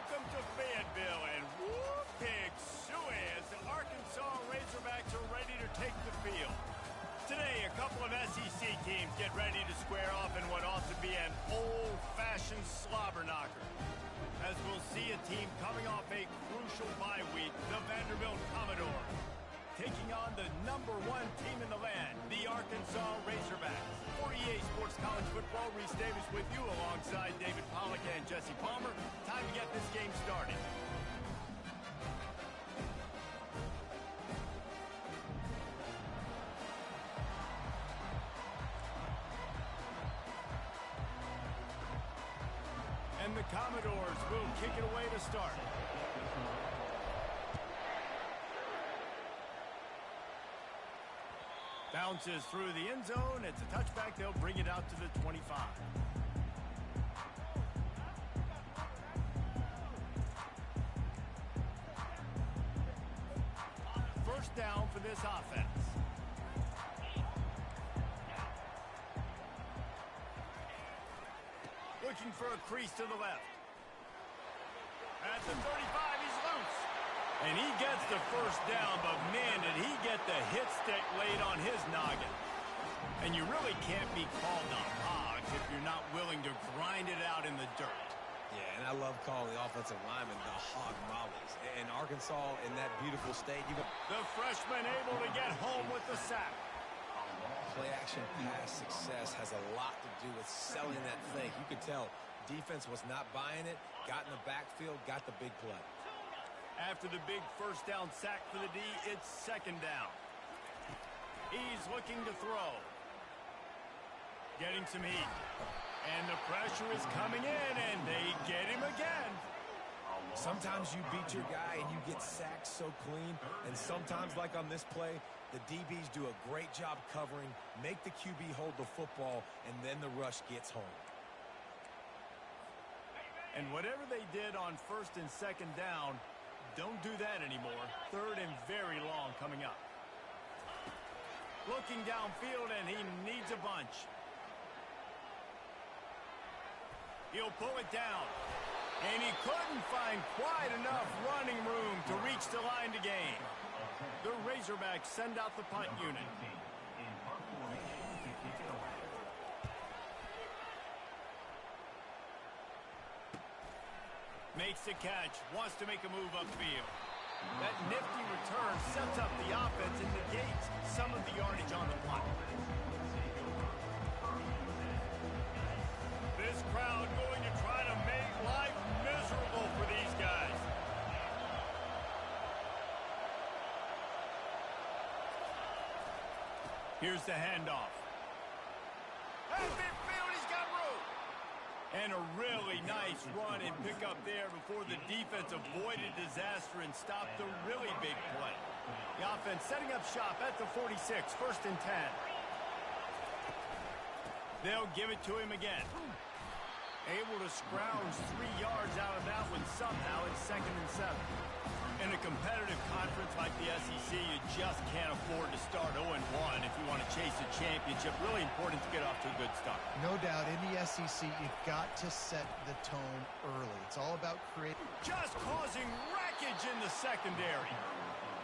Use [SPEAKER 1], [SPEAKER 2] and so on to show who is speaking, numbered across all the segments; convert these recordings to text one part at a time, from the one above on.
[SPEAKER 1] Welcome to Fayetteville, and whoop, pig suey as the Arkansas Razorbacks are ready to take the field. Today, a couple of SEC teams get ready to square off in what ought to be an old-fashioned slobber knocker. As we'll see a team coming off a crucial bye week, the Vanderbilt Commodores, taking on the #1 team in the land, the Arkansas Razorbacks. For EA Sports College Football, Reese Davis with you alongside David Pollack and Jesse Palmer. Time to get this game started. And the Commodores will kick it away to start. Bounces through the end zone. It's a touchback. They'll bring it out to the 25. First down for this offense. Looking for a crease to the left. At the 35, he's loose. And he gets the first down, but man, did he get the hit stick laid on his noggin. And you really can't be called the Hogs if you're not willing to grind it out in the dirt.
[SPEAKER 2] Yeah, and I love calling the offensive linemen the hog mollies. And Arkansas in that beautiful state.
[SPEAKER 1] The freshman able to get home with the sack.
[SPEAKER 2] Play-action pass success has a lot to do with selling that thing. You could tell defense was not buying it, got in the backfield, got the big play.
[SPEAKER 1] After the big first down sack for the D, it's second down. He's looking to throw. Getting some heat. And the pressure is coming in, and they get him again.
[SPEAKER 2] Sometimes you beat your guy and you get sacked so clean, and sometimes, like on this play, the DBs do a great job covering, make the QB hold the football, and then the rush gets home.
[SPEAKER 1] And whatever they did on first and second down, don't do that anymore. Third and very long coming up. Looking downfield, and he needs a bunch. He'll pull it down. And he couldn't find quite enough running room to reach the line to gain. The Razorbacks send out the punt unit. Makes the catch, wants to make a move upfield. That nifty return sets up the offense and negates some of the yardage on the punt. This crowd going to try to make life miserable for these guys. Here's the handoff. At midfield, he's got room. And a really nice run and pick up there before the defense avoided disaster and stopped a really big play. The offense setting up shop at the 46, first and 10. They'll give it to him again. Able to scrounge 3 yards out of that one somehow. It's second and 7. In a competitive conference like the SEC, you just can't afford to start 0-1 if you want to chase a championship. Really important to get off to a good start.
[SPEAKER 3] No doubt, in the SEC, you've got to set the tone early. It's all about creating.
[SPEAKER 1] Just causing wreckage in the secondary.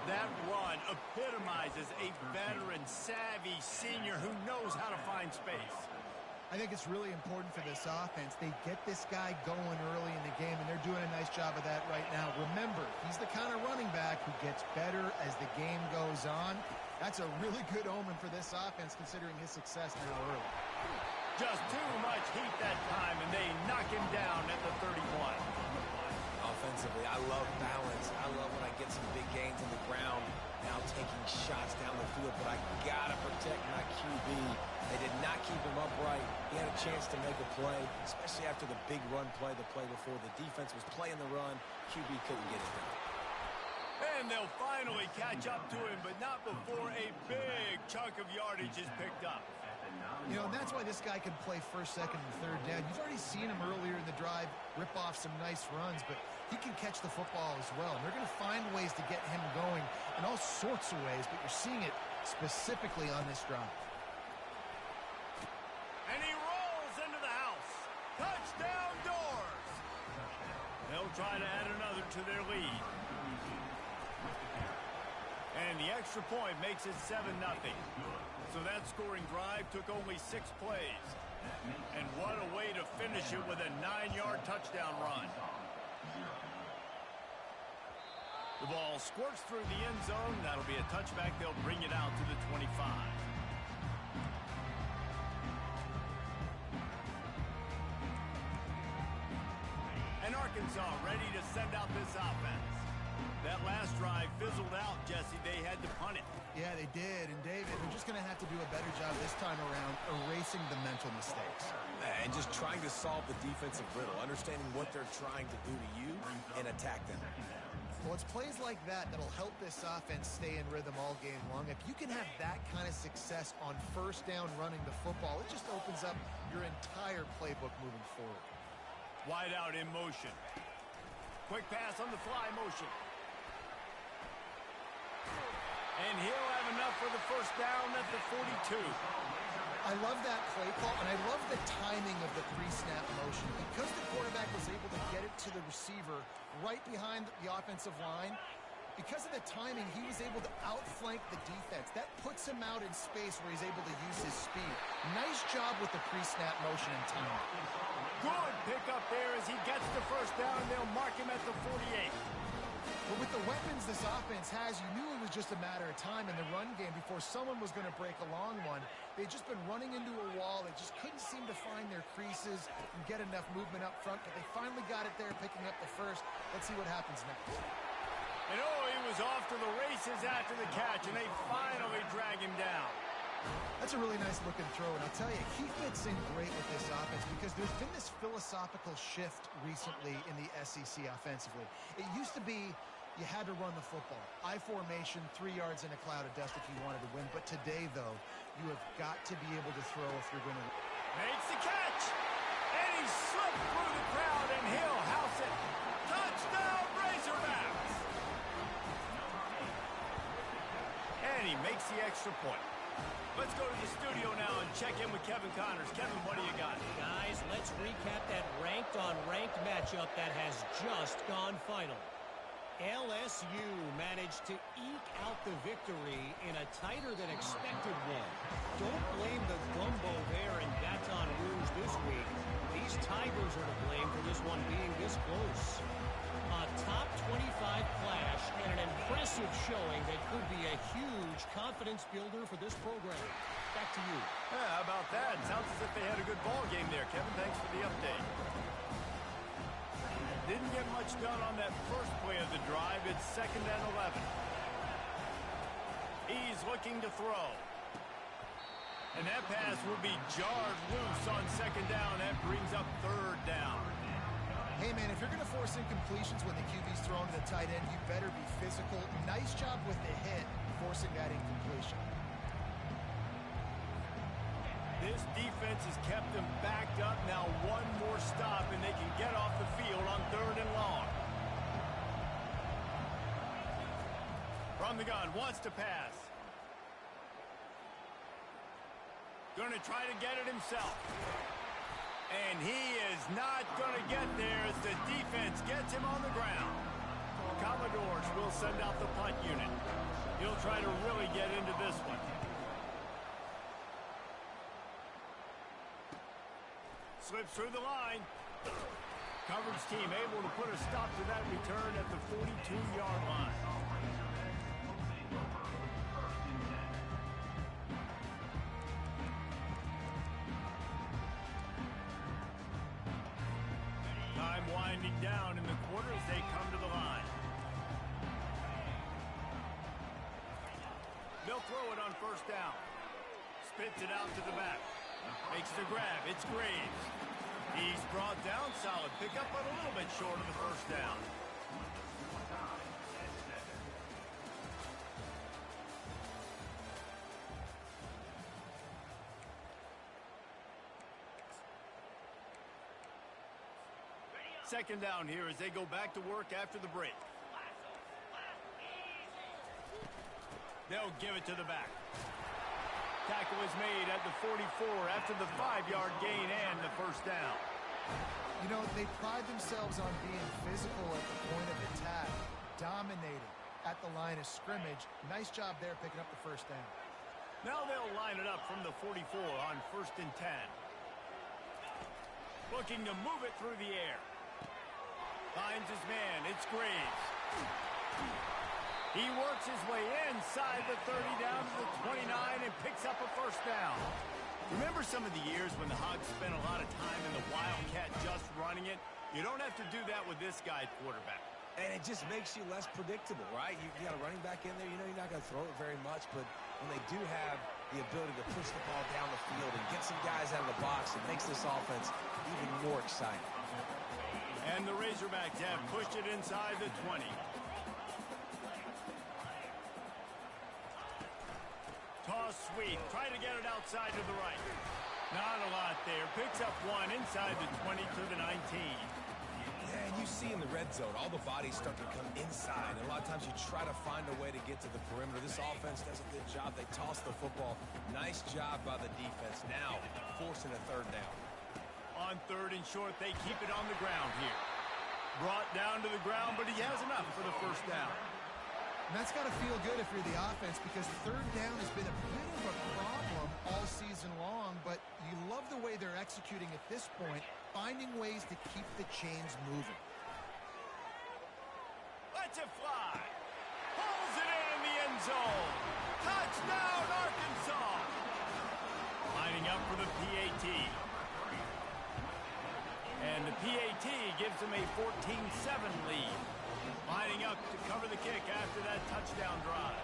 [SPEAKER 1] That run epitomizes a veteran, savvy senior who knows how to find space.
[SPEAKER 3] I think it's really important for this offense. They get this guy going early in the game, and they're doing a nice job of that right now. Remember, he's the kind of running back who gets better as the game goes on. That's a really good omen for this offense, considering his success there early.
[SPEAKER 1] Just too much heat that time, and they knock him down at the 31.
[SPEAKER 2] Offensively, I love balance. I love when I get some big gains on the ground, now taking shots down the field, but I gotta protect my QB. They did not keep him upright. He had a chance to make a play, especially after the big run play the play before. The defense was playing the run. QB couldn't get it done.
[SPEAKER 1] And they'll finally catch up to him, but not before a big chunk of yardage is picked up.
[SPEAKER 3] You know, and that's why this guy can play first, second, and third down. You've already seen him earlier in the drive rip off some nice runs, but he can catch the football as well. And they're going to find ways to get him going in all sorts of ways, but you're seeing it specifically on this drive.
[SPEAKER 1] And he rolls into the house. Touchdown, Doors! They'll They'll try to add another to their lead. And the extra point makes it 7-0. So that scoring drive took only 6 plays. And what a way to finish it with a 9-yard touchdown run. The ball squirts through the end zone. That'll be a touchback. They'll bring it out to the 25. And Arkansas ready to send out this offense. That last drive fizzled out, Jesse. They had to punt it.
[SPEAKER 3] Yeah, they did. And, David, they're just going to have to do a better job this time around erasing the mental mistakes.
[SPEAKER 2] And just trying to solve the defensive riddle, understanding what they're trying to do to you and attack them.
[SPEAKER 3] Well, it's plays like that that'll help this offense stay in rhythm all game long. If you can have that kind of success on first down running the football, it just opens up your entire playbook moving forward.
[SPEAKER 1] Wide out in motion. Quick pass on the fly motion. And he'll have enough for the first down at the 42.
[SPEAKER 3] I love that play call, and I love the timing of the pre-snap motion. Because the quarterback was able to get it to the receiver right behind the offensive line, because of the timing, he was able to outflank the defense. That puts him out in space where he's able to use his speed. Nice job with the pre-snap motion and timing.
[SPEAKER 1] Good pickup there as he gets the first down, and they'll mark him at the 48.
[SPEAKER 3] But with the weapons this offense has, you knew it was just a matter of time in the run game before someone was going to break a long one. They'd just been running into a wall. They just couldn't seem to find their creases and get enough movement up front, but they finally got it there, picking up the first. Let's see what happens next.
[SPEAKER 1] And he was off to the races after the catch, and they finally drag him down.
[SPEAKER 3] That's a really nice looking throw, and I'll tell you, he fits in great with this offense because there's been this philosophical shift recently in the SEC offensively. It used to be you had to run the football. I formation, 3 yards in a cloud of dust if you wanted to win. But today, though, you have got to be able to throw if you're going to win.
[SPEAKER 1] Makes the catch. And he slipped through the crowd, and he'll house it. Touchdown, Razorbacks. And he makes the extra point. Let's go to the studio now and check in with Kevin Connors. Kevin, what do you got?
[SPEAKER 4] Guys, let's recap that ranked-on-ranked matchup that has just gone final. LSU managed to eke out the victory in a tighter-than-expected one. Don't blame the gumbo there in Baton Rouge this week. These Tigers are to blame for this one being this close. A top 25 clash and an impressive showing that could be a huge confidence builder for this program. Back to you.
[SPEAKER 1] How about that? Sounds as if they had a good ball game there. Kevin, thanks for the update. Didn't get much done on that first play of the drive. It's 2nd and 11. He's looking to throw. And that pass will be jarred loose on 2nd down. That brings up 3rd down.
[SPEAKER 3] Hey, man, if you're going to force incompletions when the QB's throwing to the tight end, you better be physical. Nice job with the hit, forcing that incompletion.
[SPEAKER 1] This defense has kept them backed up. Now one more stop, and they can get off the field on 3rd and long. From the gun, wants to pass. Going to try to get it himself. And he is not going to get there as the defense gets him on the ground. Commodores will send out the punt unit. He'll try to really get into this one. Slips through the line. Coverage team able to put a stop to that return at the 42-yard line. Time winding down in the quarter as they come to the line. They'll throw it on 1st down. Spits it out to the back. Makes the grab. It's Graves. He's brought down. Solid pickup, but a little bit short of the 1st down. Second down here as they go back to work after the break. They'll give it to the back. Tackle is made at the 44 after the 5-yard gain and the 1st down.
[SPEAKER 3] You know, they pride themselves on being physical at the point of attack, dominating at the line of scrimmage. Nice job there picking up the first down.
[SPEAKER 1] Now they'll line it up from the 44 on 1st and 10. Looking to move it through the air. Finds his man. It's Graves. He works his way inside the 30 down to the 29 and picks up a first down. Remember some of the years when the Hogs spent a lot of time in the Wildcat just running it? You don't have to do that with this guy quarterback.
[SPEAKER 2] And it just makes you less predictable, right? You got a running back in there. You know you're not going to throw it very much, but when they do have the ability to push the ball down the field and get some guys out of the box, it makes this offense even more exciting.
[SPEAKER 1] And the Razorbacks have pushed it inside the 20. Toss sweep. Try to get it outside to the right. Not a lot there. Picks up one inside the 20 to the 19.
[SPEAKER 2] Yeah, and you see in the red zone, all the bodies start to come inside. And a lot of times you try to find a way to get to the perimeter. This offense does a good job. They toss the football. Nice job by the defense. Now forcing a third down.
[SPEAKER 1] On 3rd and short, they keep it on the ground here. Brought down to the ground, but he has enough for the first down.
[SPEAKER 3] And that's got to feel good if you're the offense, because 3rd down has been a bit of a problem all season long, but you love the way they're executing at this point, finding ways to keep the chains moving.
[SPEAKER 1] Lets it fly. Pulls it in the end zone. Touchdown, Arkansas. Lining up for the PAT. And the PAT gives them a 14-7 lead. Lining up to cover the kick after that touchdown drive.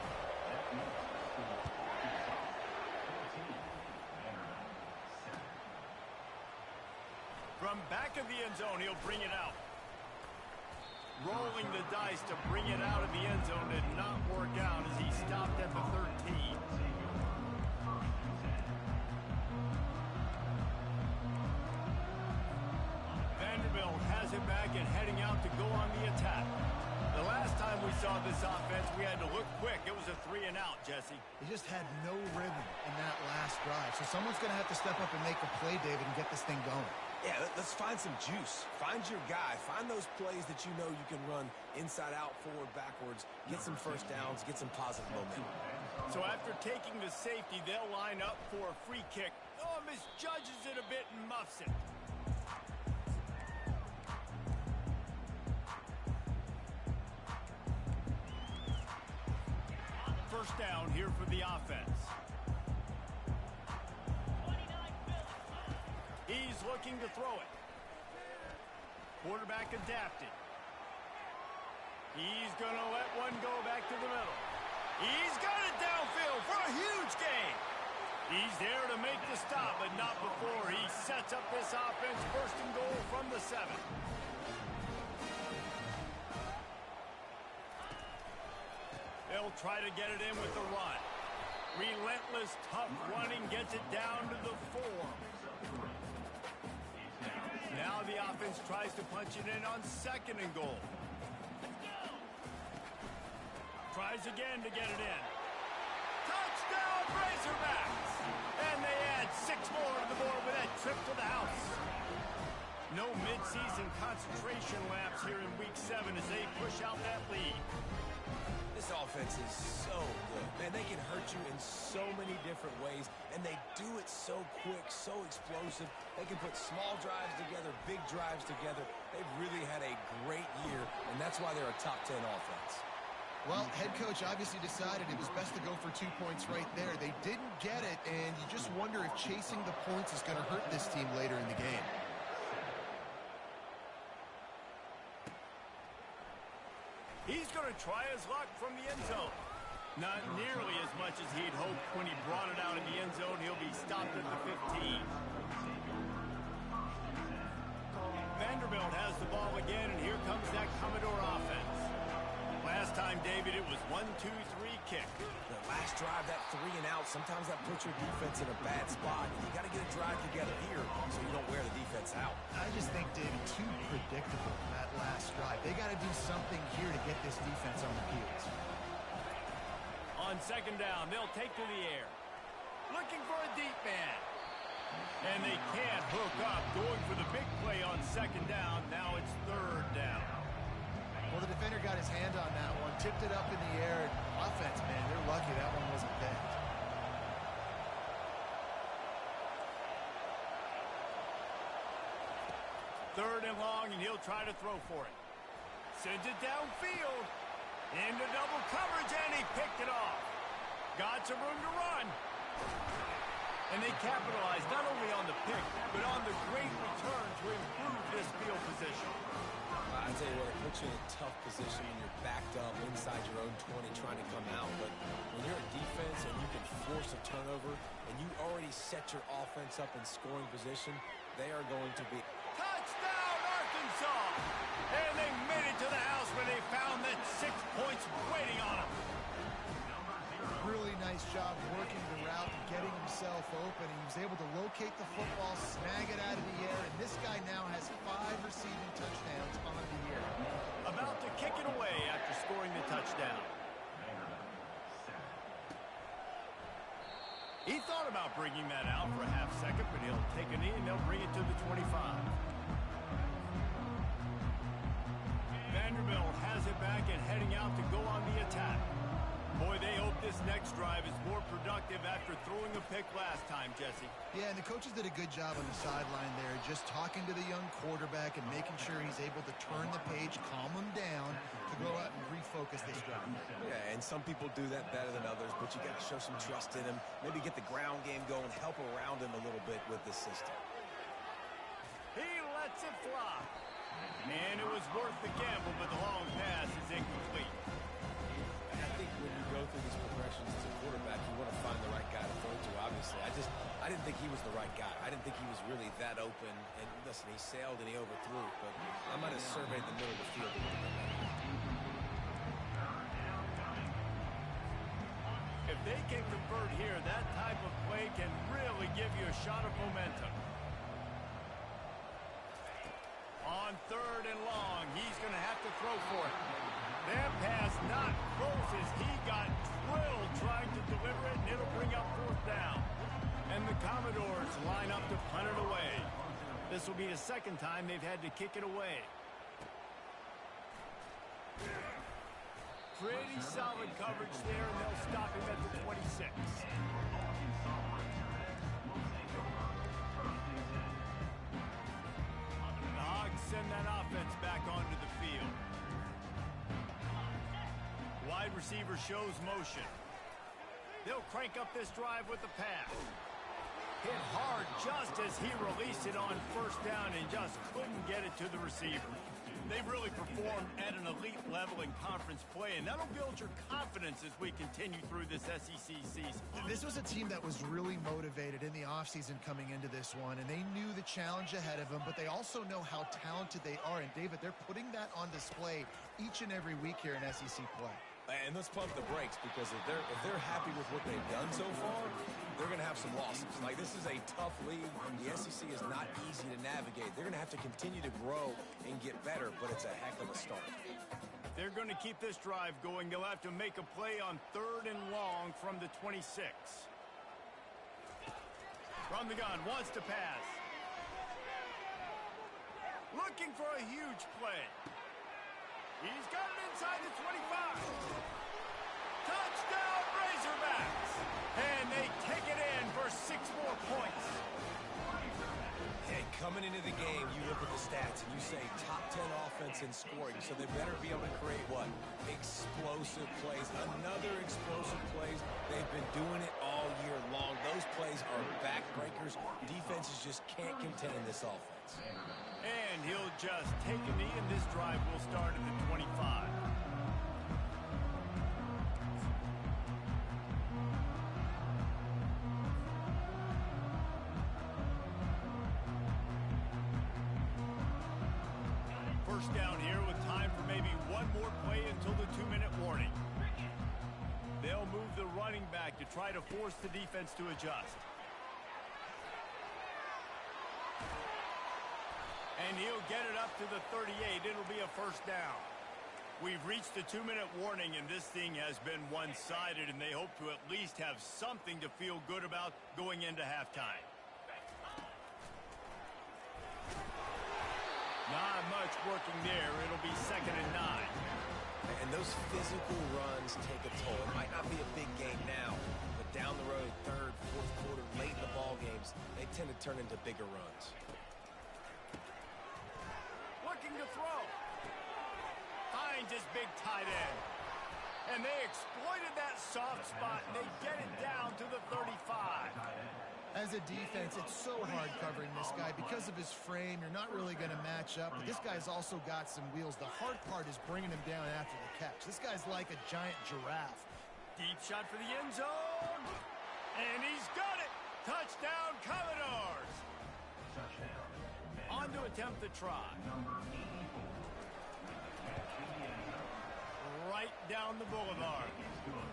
[SPEAKER 1] From back of the end zone, he'll bring it out. Rolling the dice to bring it out of the end zone did not work out as he stopped at the 13. Vanderbilt has it back and heading out to go on the attack. The last time we saw this offense, we had to look quick. It was a 3-and-out, Jesse.
[SPEAKER 3] They just had no rhythm in that last drive. So someone's going to have to step up and make a play, David, and get this thing going.
[SPEAKER 2] Yeah, let's find some juice. Find your guy. Find those plays that you know you can run inside out, forward, backwards. Get some first downs. Get some positive momentum.
[SPEAKER 1] So after taking the safety, they'll line up for a free kick. Oh, misjudges it a bit and muffs it. First down here for the offense. He's looking to throw it. Quarterback adapted. He's going to let one go back to the middle. He's got it downfield for a huge gain. He's there to make the stop, but not before he sets up this offense. 1st and goal from the 7. They'll try to get it in with the run. Relentless, tough running gets it down to the 4. Now the offense tries to punch it in on 2nd and goal. Tries again to get it in. Touchdown, Razorbacks! And they add 6 more to the board with that trip to the house. No midseason concentration laps here in Week 7 as they push out that lead.
[SPEAKER 2] This offense is so good. Man, they can hurt you in so many different ways, and they do it so quick, so explosive. They can put small drives together, big drives together. They've really had a great year, and that's why they're a top 10 offense.
[SPEAKER 3] Well, head coach obviously decided it was best to go for 2 points right there. They didn't get it, and you just wonder if chasing the points is going to hurt this team later in the game.
[SPEAKER 1] He's going to try his luck from the end zone. Not nearly as much as he'd hoped when he brought it out in the end zone. He'll be stopped at the 15. Vanderbilt has the ball again, and here comes that Commodore offense. Last time, David, it was 1-2-3 kick.
[SPEAKER 2] The last drive, that 3-and-out, sometimes that puts your defense in a bad spot. You got to get a drive together here so you don't wear the defense out.
[SPEAKER 3] I just think, David, too predictable that last drive. They got to do something here to get this defense on the heels.
[SPEAKER 1] On 2nd down, they'll take to the air. Looking for a deep man. And they can't hook up, going for the big play on second down. Now it's third down.
[SPEAKER 3] Well, the defender got his hand on that one, tipped it up in the air. Offense, man, they're lucky that one wasn't picked.
[SPEAKER 1] Third and long, and he'll try to throw for it. Sends it downfield. Into double coverage, and he picked it off. Got some room to run. And they capitalized not only on the pick, but on the great return to improve this field position.
[SPEAKER 2] I tell you what, it puts you in a tough position when you're backed up inside your own 20 trying to come out. But when you're a defense and you can force a turnover and you already set your offense up in scoring position, they are going to be...
[SPEAKER 1] Touchdown, Arkansas! And they made it to the house when they found that 6 points waiting on them.
[SPEAKER 3] Really nice job working the route and getting himself open. He was able to locate the football, snag it out of the air, and this guy now has 5 receiving touchdowns on the year.
[SPEAKER 1] About to kick it away after scoring the touchdown. He thought about bringing that out for a half second, but he'll take a knee and they'll bring it to the 25. Vanderbilt has it back and heading out to go on the attack. Boy, they hope this next drive is more productive after throwing a pick last time, Jesse.
[SPEAKER 3] Yeah, and the coaches did a good job on the sideline there, just talking to the young quarterback and making sure he's able to turn the page, calm him down, to go out and refocus this drive.
[SPEAKER 2] Yeah, and some people do that better than others, but you got to show some trust in him. Maybe get the ground game going, help around him a little bit with this system.
[SPEAKER 1] He lets it fly. And it was worth the gamble, but the long pass is incomplete.
[SPEAKER 2] I think when you go through these progressions as a quarterback, you want to find the right guy to throw to, obviously. I didn't think he was the right guy. I didn't think he was really that open. And listen, he sailed and he overthrew, but I might have surveyed the middle of the field a little bit better.
[SPEAKER 1] If they can convert here, that type of play can really give you a shot of momentum. On third and long, he's going to have to throw for it. That pass not close as he got drilled trying to deliver it, and it'll bring up fourth down. And the Commodores line up to punt it away. This will be the second time they've had to kick it away. Pretty solid coverage there, and they'll stop him at the 26. The Hogs send that offense back onto the field. Wide receiver shows motion. They'll crank up this drive with the pass. Hit hard just as he released it on first down and just couldn't get it to the receiver. They've really performed at an elite level in conference play, and that'll build your confidence as we continue through this SEC season.
[SPEAKER 3] This was a team that was really motivated in the offseason coming into this one, and they knew the challenge ahead of them, but they also know how talented they are. And, David, they're putting that on display each and every week here in SEC play.
[SPEAKER 2] And let's pump the brakes, because if they're happy with what they've done so far, they're going to have some losses. Like, this is a tough league. The SEC is not easy to navigate. They're going to have to continue to grow and get better, but it's a heck of a start.
[SPEAKER 1] They're going to keep this drive going. They'll have to make a play on third and long from the 26. From the gun, wants to pass. Looking for a huge play. He's got it inside the 25. Touchdown, Razorbacks! And they take it in for 6 more points.
[SPEAKER 2] Hey, coming into the game, you look at the stats and you say top 10 offense in scoring, so they better be able to create what? Explosive plays. Another explosive plays. They've been doing it all year long. Those plays are backbreakers. Defenses just can't contend this offense.
[SPEAKER 1] And he'll just take a knee, and this drive will start at the 25. First down here with time for maybe one more play until the 2-minute warning. They'll move the running back to try to force the defense to adjust. And he'll get it up to the 38. It'll be a first down. We've reached the 2-minute warning, and this thing has been one-sided, and they hope to at least have something to feel good about going into halftime. working there. It'll be 2nd and 9.
[SPEAKER 2] And those physical runs take a toll. It might not be a big game now, but down the road, 3rd, 4th quarter, late in the ball games, they tend to turn into bigger runs.
[SPEAKER 1] Looking to throw. Finds his big tight end. And they exploited that soft spot, and they get it down to the 35.
[SPEAKER 3] As a defense, it's so hard covering this guy. Because of his frame, you're not really going to match up. But this guy's also got some wheels. The hard part is bringing him down after the catch. This guy's like a giant giraffe.
[SPEAKER 1] Deep shot for the end zone. And he's got it. Touchdown, Commodores. On to attempt the try. Right down the boulevard.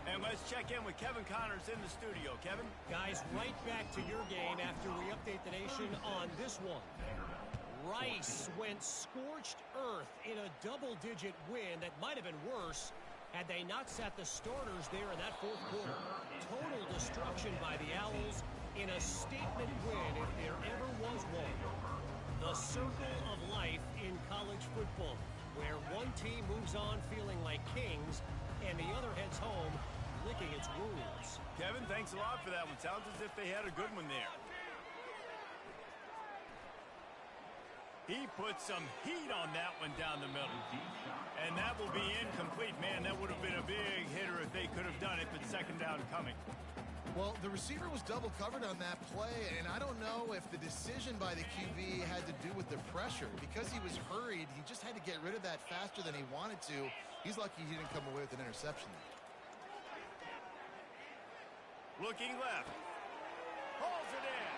[SPEAKER 1] And let's check in with Kevin Connors in the studio. Kevin?
[SPEAKER 4] Guys, right back to your game after we update the nation on this one. Rice went scorched earth in a double-digit win that might have been worse had they not sat the starters there in that 4th quarter. Total destruction by the Owls in a statement win if there ever was one. The circle of life in college football, where one team moves on feeling like kings and the other heads home licking its wounds.
[SPEAKER 1] Kevin, thanks a lot for that one. Sounds as if they had a good one there. He put some heat on that one down the middle. And that will be incomplete. Man, that would have been a big hitter if they could have done it, but 2nd down coming.
[SPEAKER 3] Well, the receiver was double covered on that play, and I don't know if the decision by the QB had to do with the pressure. Because he was hurried, he just had to get rid of that faster than he wanted to. He's lucky he didn't come away with an interception.
[SPEAKER 1] Looking left. Pulls it in.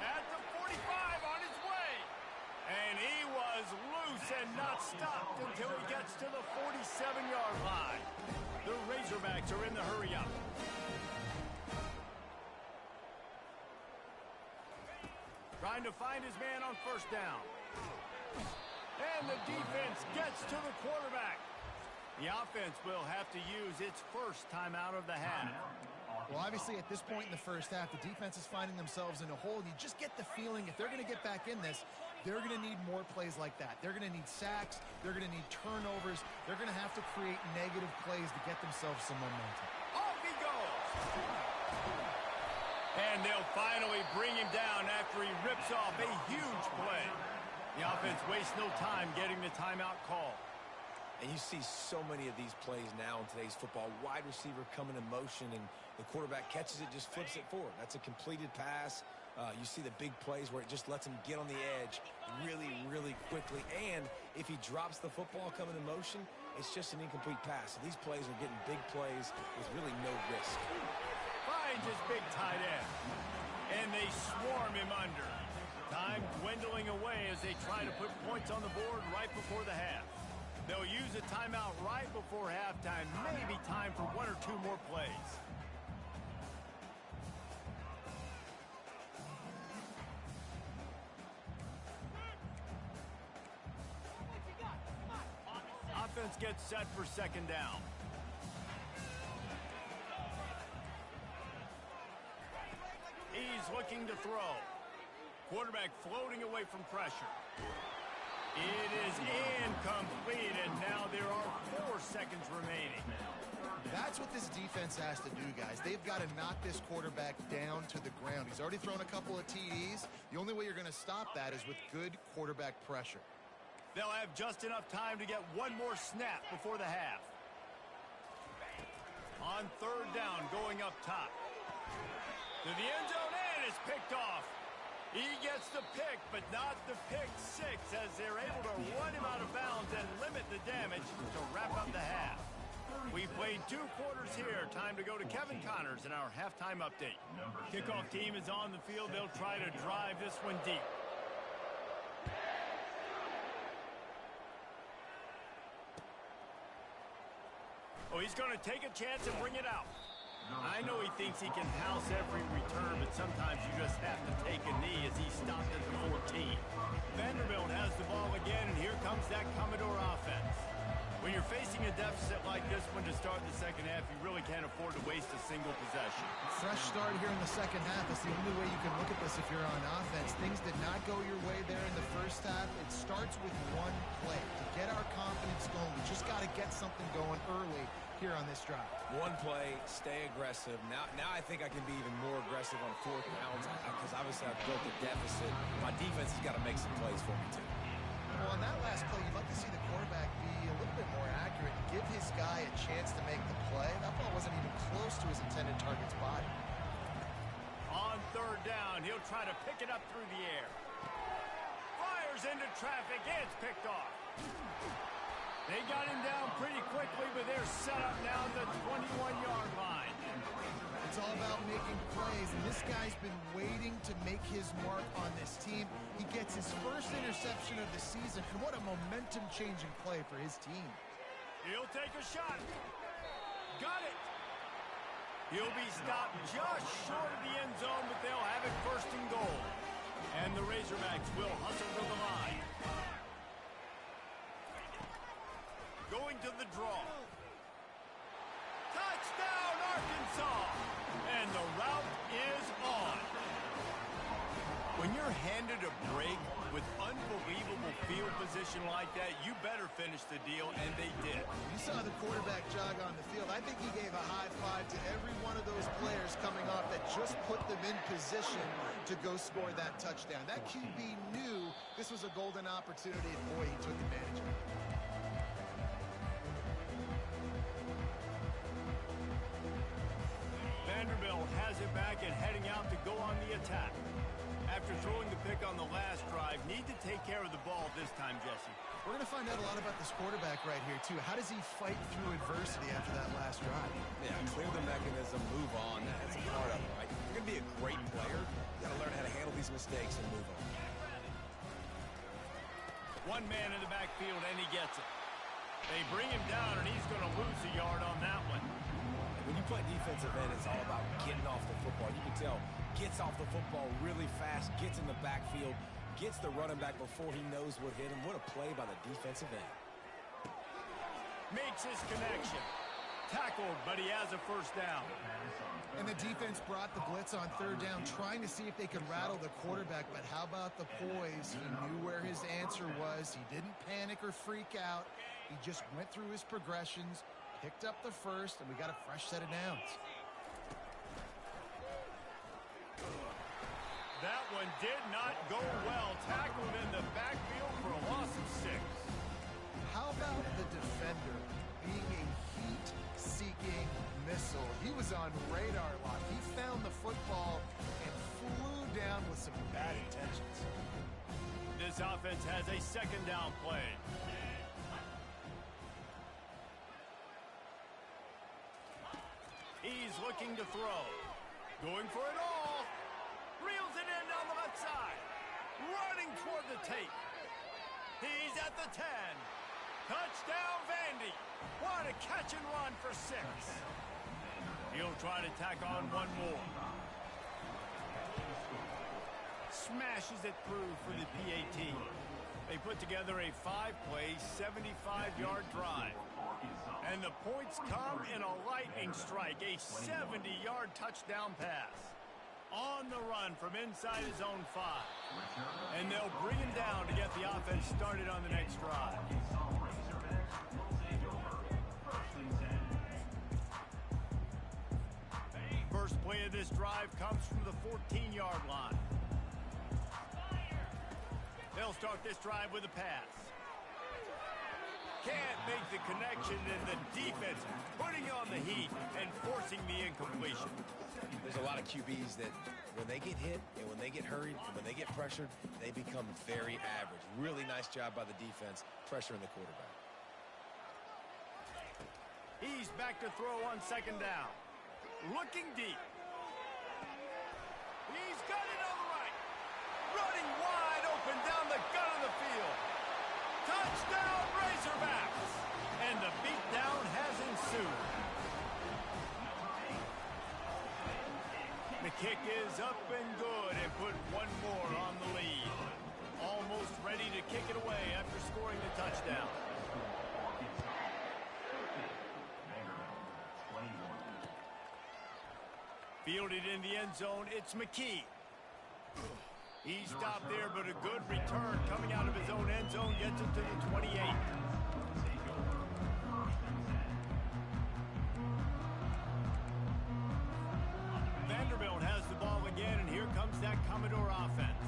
[SPEAKER 1] At the 45 on his way. And he was loose and not stopped until he gets to the 47-yard line. The Razorbacks are in the hurry-up. Trying to find his man on 1st down. And the defense gets to the quarterback. The offense will have to use its first timeout of the half.
[SPEAKER 3] Well, obviously, at this point in the first half, the defense is finding themselves in a hole. You just get the feeling if they're going to get back in this, they're going to need more plays like that. They're going to need sacks. They're going to need turnovers. They're going to have to create negative plays to get themselves some momentum.
[SPEAKER 1] Off he goes. And they'll finally bring him down after he rips off a huge play. The offense wastes no time getting the timeout call.
[SPEAKER 2] And you see so many of these plays now in today's football. Wide receiver coming in motion, and the quarterback catches it, just flips it forward. That's a completed pass. You see the big plays where it just lets him get on the edge really, really quickly. And if he drops the football coming in motion, it's just an incomplete pass. So these plays are getting big plays with really no risk.
[SPEAKER 1] Finds his big tight end. And they swarm him under. Time dwindling away as they try to put points on the board right before the half. They'll use a timeout right before halftime. Maybe time for 1 or 2 more plays. Offense gets set for 2nd down. He's looking to throw. Quarterback floating away from pressure. It is incomplete, and now there are 4 seconds remaining.
[SPEAKER 3] That's what this defense has to do, guys. They've got to knock this quarterback down to the ground. He's already thrown a couple of TDs. The only way you're going to stop that is with good quarterback pressure.
[SPEAKER 1] They'll have just enough time to get 1 more snap before the half. On 3rd down, going up top. To the end zone, and it's picked off. He gets the pick, but not the pick 6, as they're able to run him out of bounds and limit the damage to wrap up the half. We played 2 quarters here. Time to go to Kevin Connors in our halftime update. Kickoff team is on the field. They'll try to drive this one deep. Oh, he's going to take a chance and bring it out. I know he thinks he can house every return, but sometimes you just have to take a knee as he stopped at the 14. Vanderbilt has the ball again, and here comes that Commodore offense. When you're facing a deficit like this one to start the second half, you really can't afford to waste a single possession.
[SPEAKER 3] Fresh start here in the second half. It's the only way you can look at this if you're on offense. Things did not go your way there in the first half. It starts with 1 play. play. To get our confidence going, we just got to get something going early here on this drive.
[SPEAKER 2] One play, stay aggressive. Now I think I can be even more aggressive on fourth downs because obviously I've built a deficit. My defense has got to make some plays for me, too.
[SPEAKER 3] Well, on that last play, you'd like to see the quarterback be a little bit more accurate and give his guy a chance to make the play. That ball wasn't even close to his intended target's body.
[SPEAKER 1] On third down, he'll try to pick it up through the air. Fires into traffic. It's picked off. They got him down pretty quickly, but they're set up now at the 21-yard line.
[SPEAKER 3] It's all about making plays, and this guy's been waiting to make his mark on this team. He gets his first interception of the season, and what a momentum-changing play for his team.
[SPEAKER 1] He'll take a shot. Got it. He'll be stopped just short of the end zone, but they'll have it first and goal. And the Razorbacks will hustle to the line. Going to the draw. Touchdown, Arkansas! And the route is on. When you're handed a break with unbelievable field position like that, you better finish the deal, and they did.
[SPEAKER 3] You saw the quarterback jog on the field. I think he gave a high five to every one of those players coming off that just put them in position to go score that touchdown. That QB knew this was a golden opportunity, and boy, he took advantage of it.
[SPEAKER 1] Vanderbilt has it back and heading out to go on the attack. After throwing the pick on the last drive, need to take care of the ball this time, Jesse.
[SPEAKER 3] We're going to find out a lot about this quarterback right here, too. How does he fight through adversity after that last drive?
[SPEAKER 2] Yeah, clear the mechanism, move on. That's a part of it, right? You're going to be a great player. You got to learn how to handle these mistakes and move on.
[SPEAKER 1] One man in the backfield, and he gets it. They bring him down, and he's going to lose a yard on that one.
[SPEAKER 2] When you play defensive end, it's all about getting off the football. You can tell, gets off the football really fast, gets in the backfield, gets the running back before he knows what hit him. What a play by the defensive end.
[SPEAKER 1] Makes his connection. Tackled, but he has a first down.
[SPEAKER 3] And the defense brought the blitz on third down, trying to see if they could rattle the quarterback. But how about the poise? He knew where his answer was. He didn't panic or freak out. He just went through his progressions, picked up the first, and we got a fresh set of downs.
[SPEAKER 1] That one did not go well. Tackled in the backfield for a loss of 6.
[SPEAKER 3] How about the defender being a heat-seeking missile? He was on radar lock. He found the football and flew down with some bad intentions.
[SPEAKER 1] This offense has a second down play. He's looking to throw. Going for it all. Reels it in down the left side. Running toward the tape. He's at the 10. Touchdown, Vandy. What a catch and run for 6. He'll try to tack on one more. Smashes it through for the PAT. They put together a 5-play, 75-yard drive. And the points come in a lightning strike, a 70-yard touchdown pass. On the run from inside his own 5. And they'll bring him down to get the offense started on the next drive. First play of this drive comes from the 14-yard line. They'll start this drive with a pass. Can't make the connection, and the defense putting on the heat and forcing the incompletion.
[SPEAKER 2] There's a lot of QBs that when they get hit and when they get hurried and when they get pressured, they become very average. Really nice job by the defense pressuring the quarterback.
[SPEAKER 1] He's back to throw on second down. Looking deep. He's got it on the right. Running wide open down the gut of the field. Touchdown, Razorbacks! And the beatdown has ensued. The kick is up and good and put one more on the lead. Almost ready to kick it away after scoring the touchdown. Fielded in the end zone, it's McKee. He stopped there, but a good return coming out of his own end zone gets him to the 28. Vanderbilt has the ball again, and here comes that Commodore offense.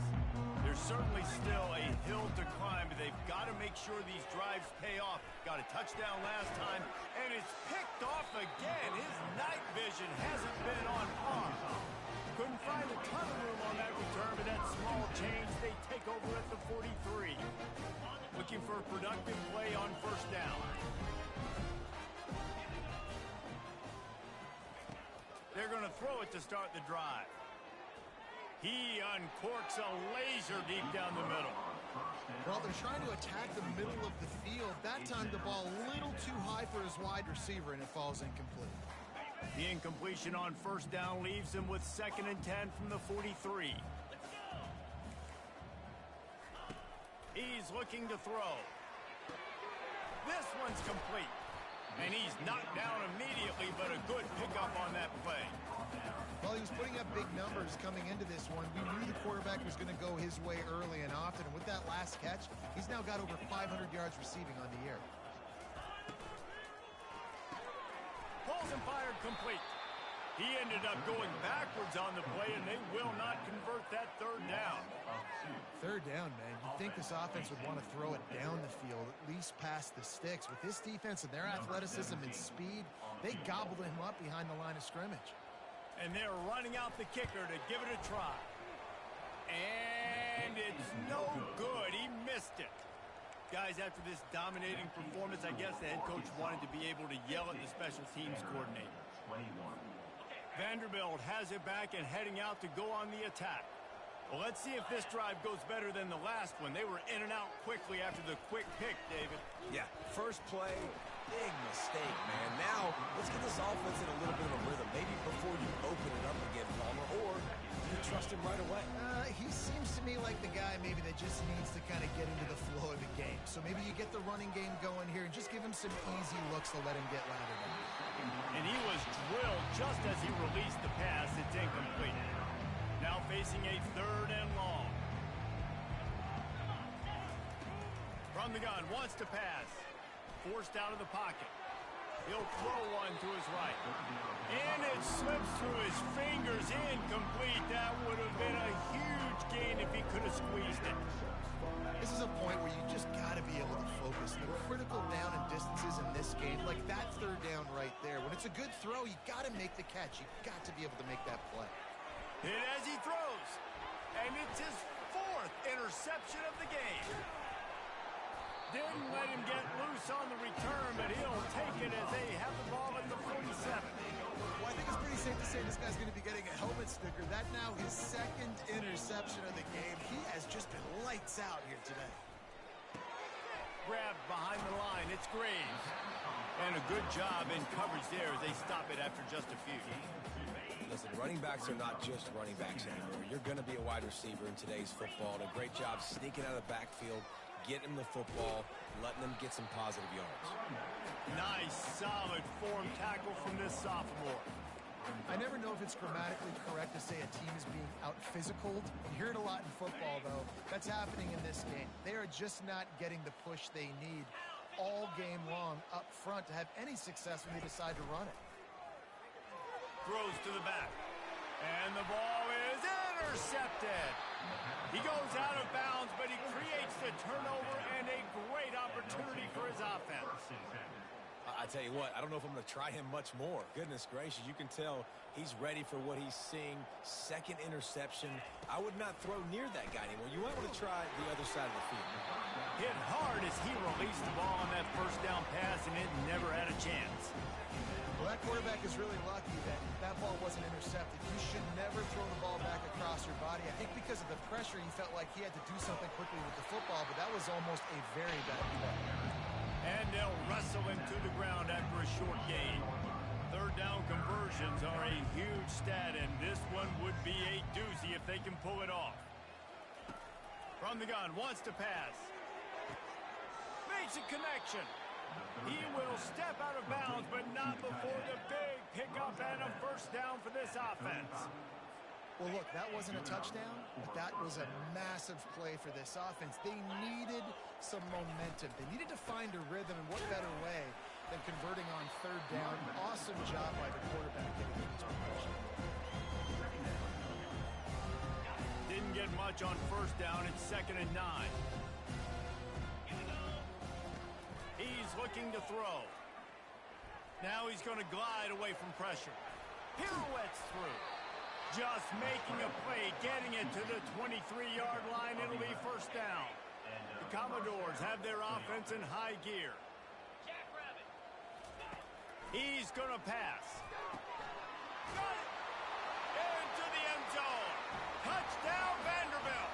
[SPEAKER 1] There's certainly still a hill to climb, but they've got to make sure these drives pay off. Got a touchdown last time, and it's picked off again. His night vision hasn't been on par. Couldn't find a ton of room on that return, but that small change, they take over at the 43. Looking for a productive play on first down. They're going to throw it to start the drive. He uncorks a laser deep down the middle.
[SPEAKER 3] Well, they're trying to attack the middle of the field. That time the ball a little too high for his wide receiver, and it falls incomplete.
[SPEAKER 1] The incompletion on first down leaves him with 2nd and 10 from the 43. He's looking to throw. This one's complete. And he's knocked down immediately, but a good pickup on that play.
[SPEAKER 3] Well, he was putting up big numbers coming into this one. We knew the quarterback was going to go his way early and often. And with that last catch, he's now got over 500 yards receiving on the year.
[SPEAKER 1] Pulls and fired complete. He ended up going backwards on the play, and they will not convert that third down.
[SPEAKER 3] Third down, man. You'd think this offense would want to throw it down the field, at least past the sticks. With this defense and their athleticism and speed, they gobbled him up behind the line of scrimmage.
[SPEAKER 1] And they're running out the kicker to give it a try. And it's no good. He missed it. Guys, after this dominating performance, I guess the head coach wanted to be able to yell at the special teams coordinator. Vanderbilt has it back and heading out to go on the attack. Well, let's see if this drive goes better than the last one. They were in and out quickly after the quick pick, David.
[SPEAKER 2] Yeah, first play, big mistake, man. Now, let's get this offense in a little bit of a rhythm. Maybe before you open it up again, Palmer, or you trust him right away.
[SPEAKER 3] He seems to me like the guy maybe that just needs to kind of get into the flow of the game. So maybe you get the running game going here and just give him some easy looks to let him get lathered up.
[SPEAKER 1] And he was drilled just as he released the pass. It's incomplete. Now facing a 3rd and long. From the gun, wants to pass. Forced out of the pocket. He'll throw one to his right. And it slips through his fingers, incomplete. That would have been a huge gain if he could have squeezed it.
[SPEAKER 3] This is a point where you just got to be able to focus. The critical down and distances in this game, like that 3rd down right there. When it's a good throw, you got to make the catch. You got to be able to make that play.
[SPEAKER 1] Hit as he throws. And it's his 4th interception of the game. Didn't let him get loose on the return, but he'll take it as they have the ball at the 47.
[SPEAKER 3] Well, I think it's pretty safe to say this guy's going to be getting a helmet sticker. That now his 2nd interception of the game. He has just been lights out here today.
[SPEAKER 1] Grabbed behind the line. It's Graves. And a good job in coverage there as they stop it after just a few.
[SPEAKER 2] Listen, running backs are not just running backs anymore. You're going to be a wide receiver in today's football. And a great job sneaking out of the backfield, getting them the football, letting them get some positive yards.
[SPEAKER 1] Nice, solid form tackle from this sophomore.
[SPEAKER 3] I never know if it's grammatically correct to say a team is being out-physicaled. You hear it a lot in football, though. That's happening in this game. They are just not getting the push they need all game long up front to have any success when they decide to run it.
[SPEAKER 1] Throws to the back. And the ball is intercepted. He goes out of bounds, but he creates the turnover and a great opportunity for his offense.
[SPEAKER 2] I tell you what, I don't know if I'm going to try him much more. Goodness gracious, you can tell he's ready for what he's seeing. 2nd interception. I would not throw near that guy anymore. You might want to try the other side of the field.
[SPEAKER 1] Hit hard as he released the ball on that first down pass, and it never had a chance.
[SPEAKER 3] Well, that quarterback is really lucky that that ball wasn't intercepted. You should never throw the ball back across your body. I think because of the pressure, he felt like he had to do something quickly with the football, but that was almost a very bad play.
[SPEAKER 1] And they'll wrestle him to the ground after a short gain. 3rd down conversions are a huge stat, and this one would be a doozy if they can pull it off. From the gun, wants to pass. Makes a connection. He will step out of bounds, but not before the big pickup and a first down for this offense.
[SPEAKER 3] Well, look, that wasn't a touchdown, but that was a massive play for this offense. They needed some momentum. They needed to find a rhythm, and what better way than converting on third down. Awesome job by the quarterback getting this position.
[SPEAKER 1] Didn't get much on first down. It's 2nd and 9. He's looking to throw. Now he's going to glide away from pressure. Pirouettes through. Just making a play, getting it to the 23-yard line. It'll be first down. The Commodores have their offense in high gear. He's going to pass. Got it. Into the end zone. Touchdown, Vanderbilt.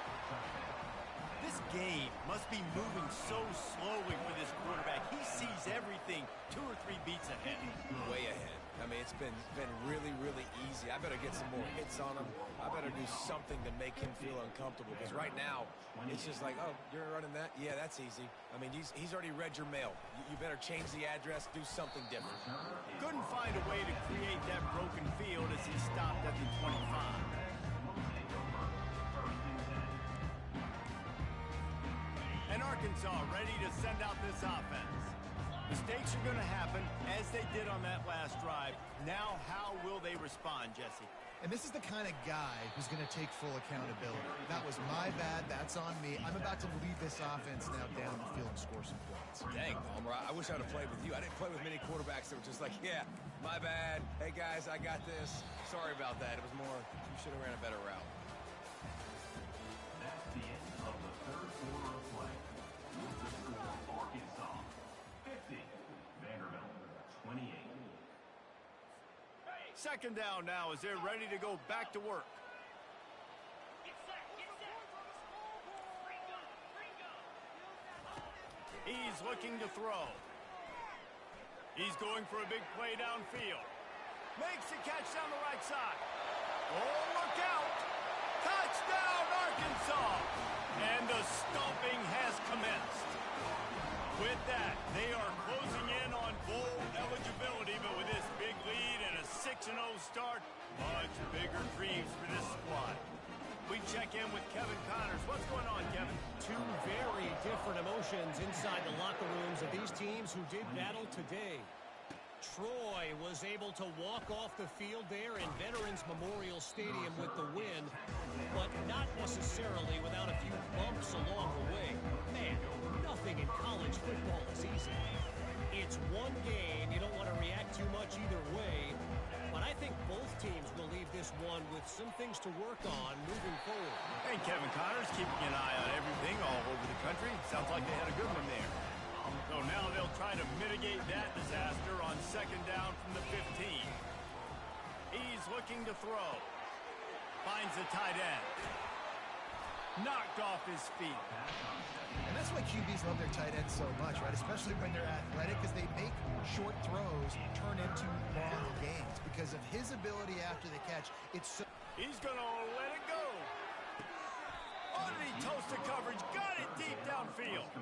[SPEAKER 1] This game must be moving so slowly for this quarterback. He sees everything 2 or 3 beats ahead.
[SPEAKER 2] Way ahead. I mean, it's been really, really easy. I better get some more hits on him. I better do something to make him feel uncomfortable. Because right now, it's just like, oh, you're running that? Yeah, that's easy. I mean, he's already read your mail. You better change the address, do something different.
[SPEAKER 1] Couldn't find a way to create that broken field as he stopped at the 25. And Arkansas ready to send out this offense. Mistakes are going to happen as they did on that last drive. Now, how will they respond, Jesse?
[SPEAKER 3] And this is the kind of guy who's going to take full accountability. That was my bad. That's on me. I'm about to lead this offense now down the field and score some points.
[SPEAKER 2] Dang, Palmer, I wish I'd have played with you. I didn't play with many quarterbacks that were just like, yeah, my bad. Hey, guys, I got this. Sorry about that. It was more, you should have ran a better route.
[SPEAKER 5] That's the end of the third quarter of play. With the score, Arkansas 50, Vanderbilt 28.
[SPEAKER 1] Second down now as they're ready to go back to work. He's looking to throw. He's going for a big play downfield. Makes the catch down the right side. Oh, look out! Touchdown, Arkansas! And the stomping has commenced. With that, they are closing in on bowl eligibility, but with this big lead and a 6-0 start, much bigger dreams for this squad. We check in with Kevin Connors. What's going on, Kevin?
[SPEAKER 4] 2 very different emotions inside the locker rooms of these teams who did battle today. Troy was able to walk off the field there in Veterans Memorial Stadium with the win, but not necessarily without a few bumps along the way. Man, nothing in college football is easy. It's one game. You don't want to react too much either way, but I think both teams will leave this one with some things to work on moving forward.
[SPEAKER 1] Hey, Kevin Connors keeping an eye on everything all over the country. Sounds like they had a good one there. So now they'll try to mitigate that disaster on second down from the 15. He's looking to throw. Finds the tight end. Knocked off his feet.
[SPEAKER 3] And that's why QBs love their tight ends so much, right? Especially when they're athletic, because they make short throws turn into long gains. Because of his ability after the catch, it's so...
[SPEAKER 1] He's going to let it go. Oh, did he toast the coverage? Got it deep downfield.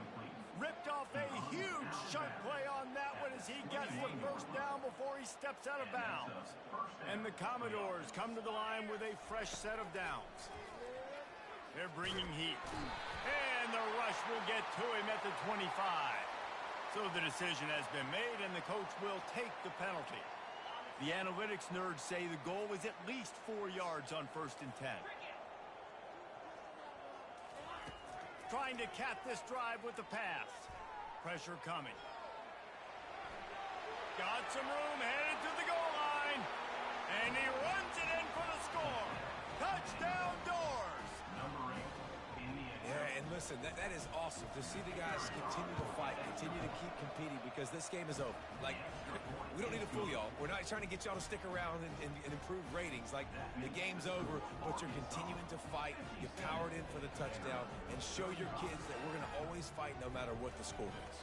[SPEAKER 1] Ripped off a huge chunk play on that one as he gets the first down before he steps out of bounds. And the Commodores come to the line with a fresh set of downs. They're bringing heat. And the rush will get to him at the 25. So the decision has been made, and the coach will take the penalty. The analytics nerds say the goal is at least 4 yards on 1st and 10. Trying to cap this drive with the pass. Pressure coming. Got some room, headed to the goal line. And he runs it in for the score. Touchdown, Doors.
[SPEAKER 5] Number 8, Indiana.
[SPEAKER 2] Yeah, and listen, that is awesome to see the guys continue to fight, continue to keep competing, because this game is over. Like, we don't need to fool y'all. We're not trying to get y'all to stick around and improve ratings. Like, the game's over, but you're continuing to fight. You powered in for the touchdown, and show your kids that we're going to always fight no matter what the score is.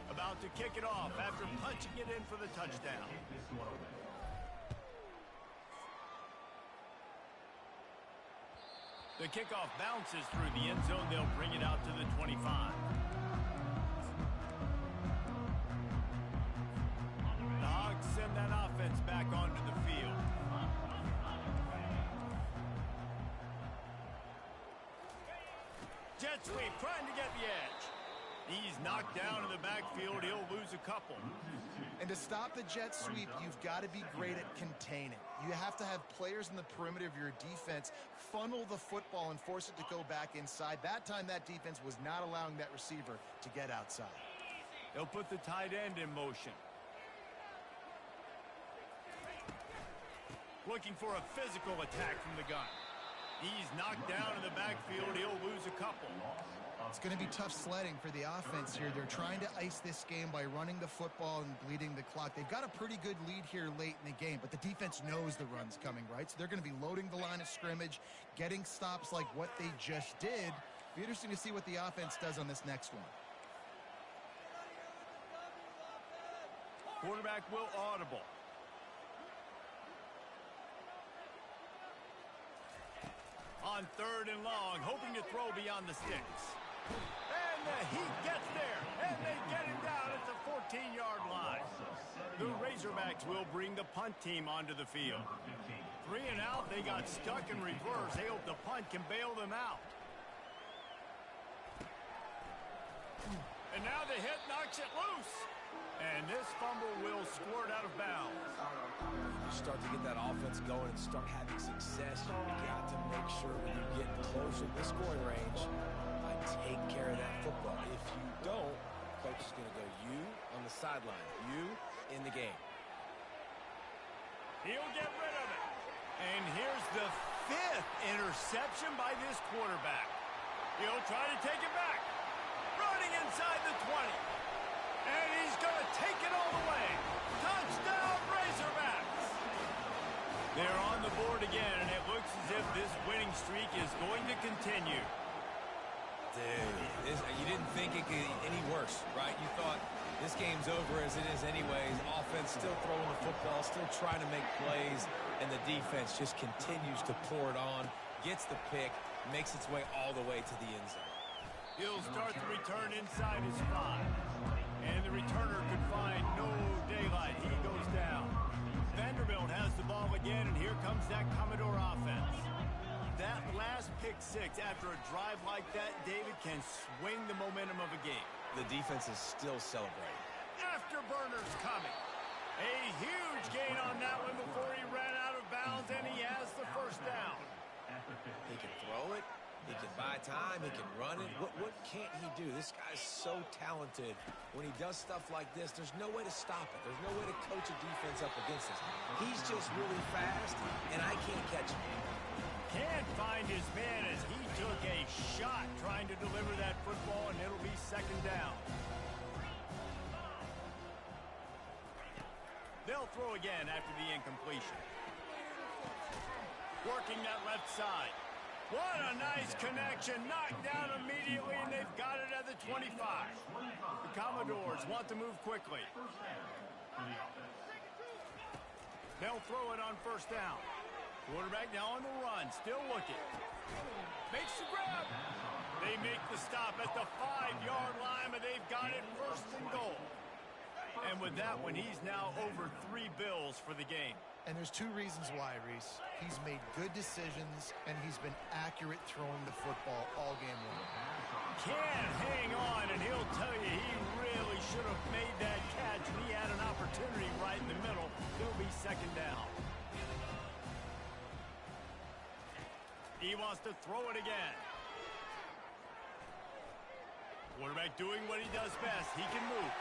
[SPEAKER 1] About to kick it off after punching it in for the touchdown. The kickoff bounces through the end zone. They'll bring it out to the 25. The Hogs send that offense back onto the field. jet sweep, trying to get the edge. He's knocked down in the backfield. He'll lose a couple.
[SPEAKER 3] And to stop the jet sweep, you've got to be great at containing. You have to have players in the perimeter of your defense funnel the football and force it to go back inside. That time, that defense was not allowing that receiver to get outside.
[SPEAKER 1] They'll put the tight end in motion. Looking for a physical attack from the gun. He's knocked down in the backfield. He'll lose a couple.
[SPEAKER 3] It's going to be tough sledding for the offense here. They're trying to ice this game by running the football and bleeding the clock. They've got a pretty good lead here late in the game, but the defense knows the run's coming, right? So they're going to be loading the line of scrimmage, getting stops like what they just did. Be interesting to see what the offense does on this next one.
[SPEAKER 1] Quarterback will audible. On 3rd and long, hoping to throw beyond the sticks. And the Heat gets there, and they get him down at the 14-yard line. The Razorbacks will bring the punt team onto the field. 3 and out, they got stuck in reverse. They hope the punt can bail them out. And now the hit knocks it loose. And this fumble will squirt out of bounds.
[SPEAKER 2] You start to get that offense going and start having success, you've got to make sure when you get closer to the scoring range, take care of that football. If you don't, coach is going to go you on the sideline, you in the game.
[SPEAKER 1] He'll get rid of it. And here's the 5th interception by this quarterback. He'll try to take it back. Running inside the 20. And he's going to take it all the way. Touchdown, Razorbacks. They're on the board again, and it looks as if this winning streak is going to continue.
[SPEAKER 2] Dude, you didn't think it could get any worse, right? You thought this game's over as it is anyways. Offense still throwing the football, still trying to make plays, and the defense just continues to pour it on, gets the pick, makes its way all the way to the end zone.
[SPEAKER 1] He'll start the return inside his 5. And the returner could find no daylight. He goes down. Vanderbilt has the ball again, and here comes that Commodore offense. That last pick 6 after a drive like that, David, can swing the momentum of a game.
[SPEAKER 2] The defense is still celebrating.
[SPEAKER 1] Afterburners coming. A huge gain on that one before he ran out of bounds, and he has the first down.
[SPEAKER 2] He can throw it. He can buy time. He can run it. What can't he do? This guy's so talented. When he does stuff like this, there's no way to stop it. There's no way to coach a defense up against this. He's just really fast, and I can't catch him.
[SPEAKER 1] Can't find his man as he took a shot trying to deliver that football, and it'll be 2nd down. They'll throw again after the incompletion. Working that left side. What a nice connection. Knocked down immediately, and they've got it at the 25. The Commodores want to move quickly. They'll throw it on 1st down. Quarterback now on the run, still looking. Makes the grab. They make the stop at the 5-yard line, but they've got it 1st and goal. And with that one, he's now over 3 bills for the game.
[SPEAKER 3] And there's 2 reasons why, Reese. He's made good decisions, and he's been accurate throwing the football all game long.
[SPEAKER 1] Can't hang on, and he'll tell you he really should have made that catch, and he had an opportunity right in the middle. It'll be 2nd down. He wants to throw it again. Quarterback doing what he does best. He can move.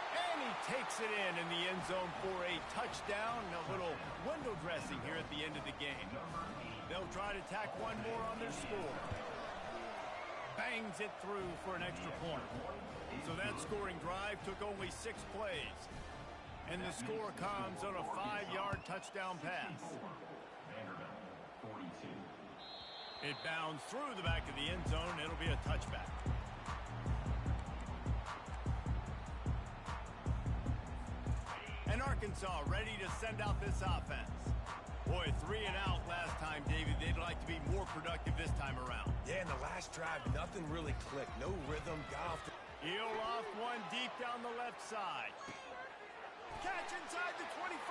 [SPEAKER 1] And he takes it in the end zone for a touchdown. A little window dressing here at the end of the game. They'll try to tack one more on their score. Bangs it through for an extra point. So that scoring drive took only 6 plays. And the score comes on a 5-yard touchdown pass. It bounds through the back of the end zone. It'll be a touchback. And Arkansas ready to send out this offense. Boy, 3 and out last time, David. They'd like to be more productive this time around.
[SPEAKER 2] Yeah, in the last drive, nothing really clicked. No rhythm. Got off the...
[SPEAKER 1] He'll off one deep down the left side. Catch inside the 25.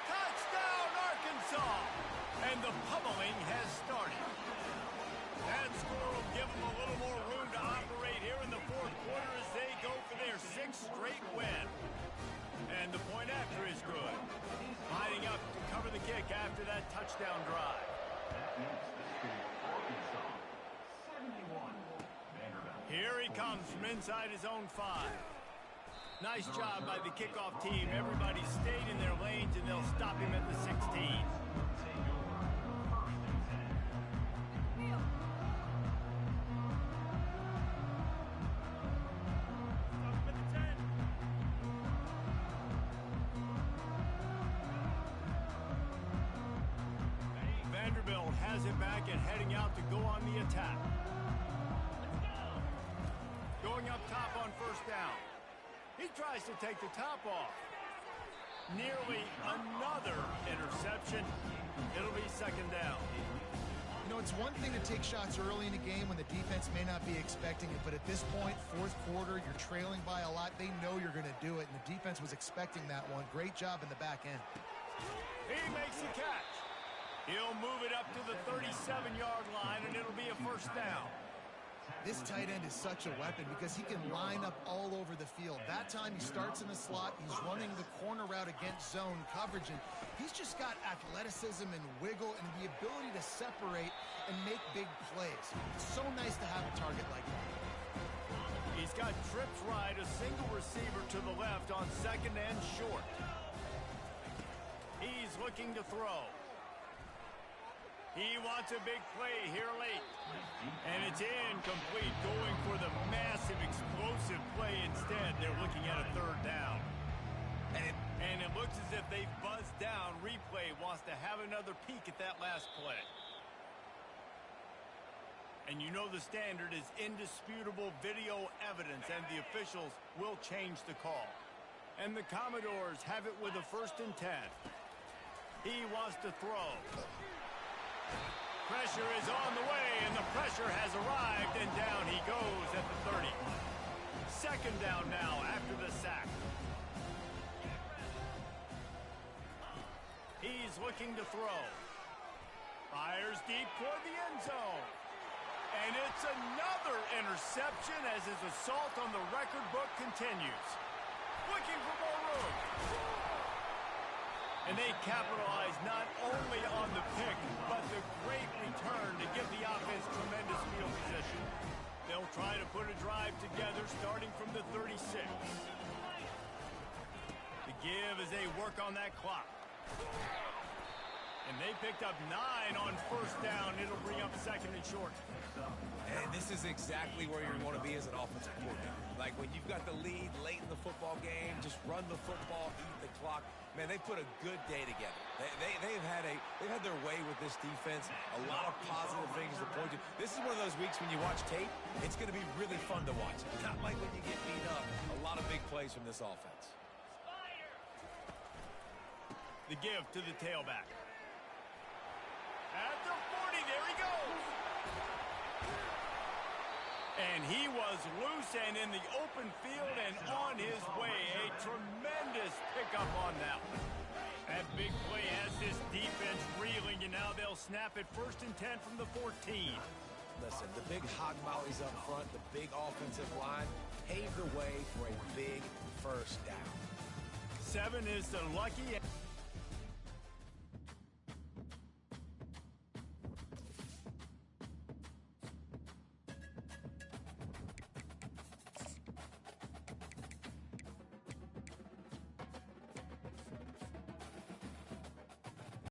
[SPEAKER 1] Touchdown, Arkansas. And the pummeling has started. That's after that touchdown drive.
[SPEAKER 5] That makes the score Arkansas 71. Vanderbilt.
[SPEAKER 1] Here he comes from inside his own 5. Nice job by the kickoff team. Everybody stayed in their lanes, and they'll stop him at the 16.
[SPEAKER 5] Take over 1st and 10.
[SPEAKER 1] Vanderbilt has it back and heading out to go on the attack. Going up top on 1st down. He tries to take the top off. Nearly another interception. It'll be 2nd down.
[SPEAKER 3] You know, it's one thing to take shots early in a game when the defense may not be expecting it, but at this point, 4th quarter, you're trailing by a lot. They know you're going to do it, and the defense was expecting that one. Great job in the back end.
[SPEAKER 1] He makes the catch. He'll move it up to the 37-yard line, and it'll be a 1st down.
[SPEAKER 3] This tight end is such a weapon because he can line up all over the field. That time he starts in the slot. He's running the corner route against zone coverage, and he's just got athleticism and wiggle and the ability to separate and make big plays. It's so nice to have a target like that.
[SPEAKER 1] He's got trips right, a single receiver to the left on 2nd and short. He's looking to throw. He wants a big play here late. And it's incomplete, going for the massive explosive play instead. They're looking at a 3rd down. And it looks as if they've buzzed down. Replay wants to have another peek at that last play. And you know the standard is indisputable video evidence, and the officials will change the call. And the Commodores have it with a 1st and 10. He wants to throw. Pressure is on the way, and the pressure has arrived, and down he goes at the 30. 2nd down now after the sack. He's looking to throw. Fires deep toward the end zone. And it's another interception as his assault on the record book continues. Looking for more room. And they capitalize not only on the pick, but the great return to give the offense tremendous field position. They'll try to put a drive together starting from the 36. The give as they work on that clock. And they picked up 9 on 1st down. It'll bring up 2nd and short.
[SPEAKER 2] And this is exactly where you want to be as an offensive coordinator. Like when you've got the lead late in the football game, just run the football, eat the clock. Man, they put a good day together. They've had their way with this defense. A lot of positive things to point to. This is one of those weeks when you watch tape, it's going to be really fun to watch. Not like when you get beat up. A lot of big plays from this offense.
[SPEAKER 1] The give to the tailback. At the 40, there he goes. And he was loose and in the open field and on his way. A tremendous pickup on that one. That big play has this defense reeling, and now they'll snap it 1st and 10 from the 14.
[SPEAKER 2] Listen, the big hog mollies up front, the big offensive line, paved the way for a big 1st down.
[SPEAKER 1] 7 is the lucky...